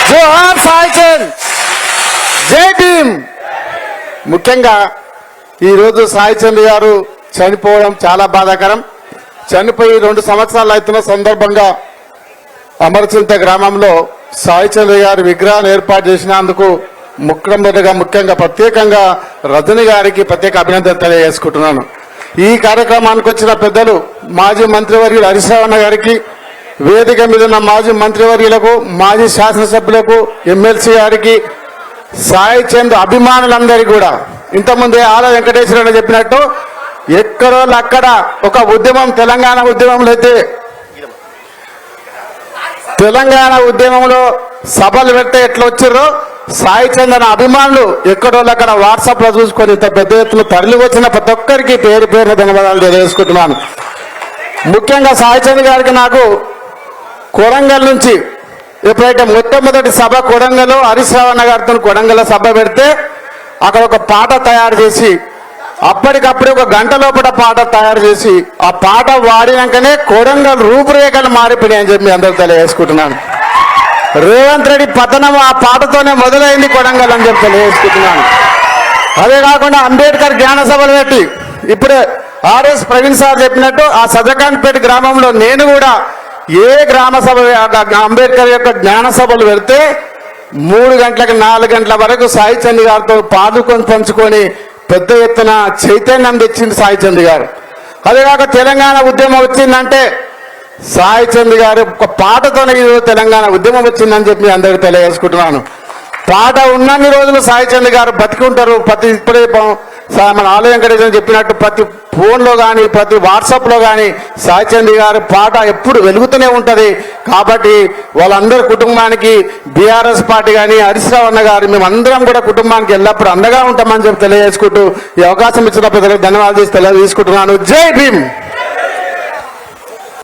జోహార్ సాయి చంద్, జై భీమ్. ముఖ్యంగా ఈరోజు సాయి చంద్ గారు చనిపోవడం చాలా బాధాకరం. చనిపోయి 2 సంవత్సరాలు అవుతున్న సందర్భంగా అమరచింత గ్రామంలో సాయి చంద్ గారి విగ్రహాన్ని ఏర్పాటు చేసినందుకు ముఖ్యంగా ప్రత్యేకంగా రజని గారికి ప్రత్యేక అభినందన తెలియజేసుకుంటున్నాను. ఈ కార్యక్రమానికి వచ్చిన పెద్దలు మాజీ మంత్రివర్యులు హరీష్ రావు గారికి, వేదిక మీద ఉన్న మాజీ మంత్రివర్యులకు, మాజీ శాసనసభ్యులకు, ఎమ్మెల్సీ గారికి, సాయి చంద్ అభిమానులందరికీ కూడా ఇంతకుముందే ఆల వెంకటేశ్వర చెప్పినట్టు ఎక్కడో అక్కడ ఒక ఉద్యమం, తెలంగాణ ఉద్యమంలో అయితే తెలంగాణ ఉద్యమంలో సభలు పెడితే ఎట్లా వచ్చారో సాయి చంద్ అభిమానులు ఎక్కడో అక్కడ వాట్సాప్ లో చూసుకొని ఇంత పెద్ద ఎత్తున తరలి వచ్చిన ప్రతి ఒక్కరికి పేరు పేరు ధన్యవాదాలు తెలియజేసుకుంటున్నాను. ముఖ్యంగా సాయి చంద్ గారికి నాకు కొడంగల్ నుంచి ఎప్పుడైతే మొట్టమొదటి సభ కొడంగల్ హరీష్ రావు గారితో కొడంగల్ సభ పెడితే అక్కడ ఒక పాట తయారు చేసి అప్పటికప్పుడే 1 గంట లోపల పాట తయారు చేసి ఆ పాట వాడినాకనే కొడంగల్ రూపురేఖలు మారిపోయాయని చెప్పి అందరూ తెలియజేసుకుంటున్నాను. రేవంత్ రెడ్డి పతనం ఆ పాటతోనే మొదలైంది కొడంగల్ అని చెప్పి తెలియజేసుకుంటున్నాను. అదే కాకుండా అంబేద్కర్ జ్ఞాన సభలు పెట్టి ఇప్పుడే ఆర్ఎస్ ప్రవీణ్ సార్ చెప్పినట్టు ఆ సజకాన్పేట గ్రామంలో నేను కూడా ఏ గ్రామ సభ అంబేద్కర్ యొక్క జ్ఞాన సభలు పెడితే 3 గంటలకు 4 గంటల వరకు సాయి చంద్ గారితో పాదుకొని పంచుకొని పెద్ద ఎత్తున చైతన్యం తెచ్చింది సాయి చంద్ గారు. అదేకాక తెలంగాణ ఉద్యమం వచ్చిందంటే సాయి చంద్ గారు ఒక పాటతోనే తెలంగాణ ఉద్యమం వచ్చిందని చెప్పి అందరికీ తెలియజేసుకుంటున్నాను. పాట ఉన్నన్ని రోజులు సాయి చంద్ గారు బతికి ఉంటారు. ఇప్పుడే మన ఆల వెంకటేశ్వర చెప్పినట్టు ప్రతి ఫోన్లో కానీ ప్రతి వాట్సాప్లో కానీ సాయి చంద్ గారి పాట ఎప్పుడు వెలుగుతూనే ఉంటుంది. కాబట్టి వాళ్ళందరి కుటుంబానికి బీఆర్ఎస్ పార్టీ కానీ హరీష్ రావు గారు మేమందరం కూడా కుటుంబానికి ఎల్లప్పుడూ అండగా ఉంటామని చెప్పి తెలియజేసుకుంటూ ఈ అవకాశం ఇచ్చిన ప్రజలకు ధన్యవాదాలు తెలియజేసుకుంటున్నాను. జై భీమ్.